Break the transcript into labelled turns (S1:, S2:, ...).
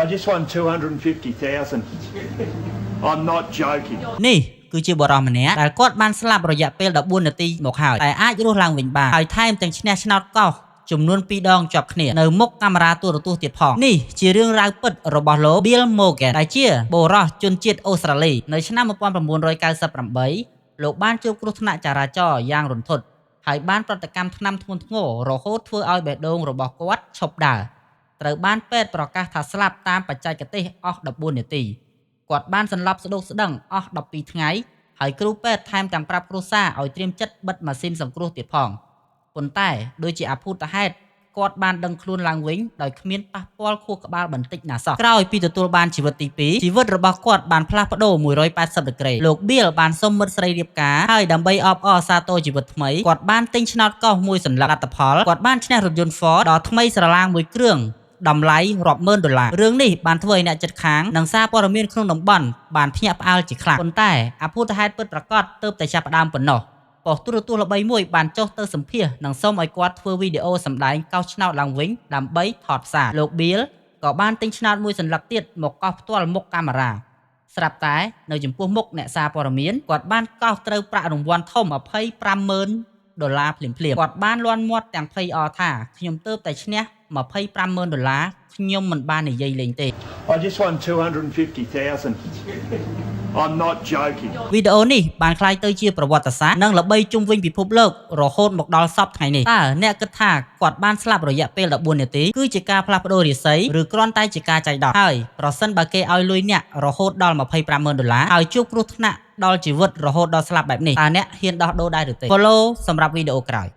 S1: I just won 250,000. I'm not joking.
S2: នេះគឺជាបរិសម្នាក់ដែលគាត់បានស្លាប់រយៈពេល14នាទីមកហើយតែអាចរស់ឡើងវិញបានហើយថែមទាំងឈ្នះឆ្នោតកោសចំនួន2ដងជាប់គ្នានៅមុខកាមេរ៉ាទូរទស្សន៍ទៀតផងនេះជារឿងរ៉ាវពិតរបស់លោក Bill Morgan ដែលជាបុរសជនជាតិអូស្ត្រាលីនៅឆ្នាំ1998លោកបានជួបគ្រោះថ្នាក់ចរាចរណ៍យ៉ាងរន្ធត់ហើយបានប្រតិកម្មថ្នាំធ្ងន់ធ្ងររហូតធ្វើឲ្យបេះដូងរបស់គាត់ឈប់ដើរត្រូវបានពេទ្យប្រកាសថាស្លាប់តាមបច្ចេកទេសអស់14នាទីគាត់បានសន្លប់ស្ដុកស្ដឹងអស់12ថ្ងៃហើយគ្រូពេទ្យថែមទាំងប្រាប់គ្រួសារឲ្យត្រៀមចិត្តបិទម៉ាស៊ីនសង្គ្រោះទៀតផងប៉ុន្តែដូចជាអភូតហេតុគាត់បានដឹងខ្លួនឡើងវិញដោយគ្មានប៉ះពាល់ខួរក្បាលបន្តិចណាសោះក្រោយពីទទួលបានជីវិតទី2ជីវិតរបស់គាត់បានផ្លាស់ប្ដូរ180ដឺក្រេលោក Bill បានសុំមិត្តស្រីរៀបការហើយដើម្បីអបអរសាទរជីវិតថ្មីគាត់បានទិញឆ្នោតកោសមួយសន្លឹកលទ្ធផលគាត់បានឈ្នះរថយន្ត Ford ដ៏ថ្មីស្រឡាងមួយគ្រឿងតម្លៃរាប់ម៉ឺនដុល្លាររឿងនេះបានធ្វើឲ្យអ្នកជិតខាងនិងសារព័ត៌មានក្នុងតំបន់បានភ្ញាក់ផ្អើលជាខ្លាំងប៉ុន្តែអភូតហេតុពិតប្រាកដទើបតែចាប់ផ្ដើមប៉ុណ្ណោះប៉ុស្តិ៍ទូរទស្សន៍ល្បីមួយបានចុះទៅសម្ភាសនិងសូមឲ្យគាត់ធ្វើវីដេអូសម្ដែងកោសឆ្នោតឡើងវិញដើម្បីថតផ្សាយលោក Bill ក៏បានទិញឆ្នោតមួយសន្លឹកទៀតមកកោសផ្ទាល់មុខកាមេរ៉ាស្រាប់តែនៅចំពោះមុខអ្នកសារព័ត៌មានគាត់បានកោសត្រូវប្រាក់រង្វាន់ធំ$250,000ភ្លាមៗគាត់បានលាន់មាត់ទាំងភ័យអរថាខ្ញុំទើបតែឈ្នះ$250,000ខ្ញុំមិនបាននិយាយលេងទេ
S1: I just won 250,000. I'm not joking.
S2: វីដេអូនេះបានក្លាយទៅជាប្រវត្តិសាស្ត្រនិងល្បីជុំវិញពិភពលោករហូតមកដល់សប្តាហ៍ថ្ងៃនេះតើអ្នកគិតថាគាត់បានស្លាប់រយៈពេល14នាទីគឺជាការផ្លាស់ប្ដូររាសីឬគ្រាន់តែជាការចៃដន្យហើយប្រសិនបើគេឲ្យលុយអ្នករហូតដល់$250,000ហើយជួបគ្រោះថ្នាក់ដល់ជីវិតរហូតដល់ស្លាប់បែបនេះតើអ្នកហ៊ានដោះដូរដែរឬទេ Follow សម្រាប់វីដេអូក្រោយ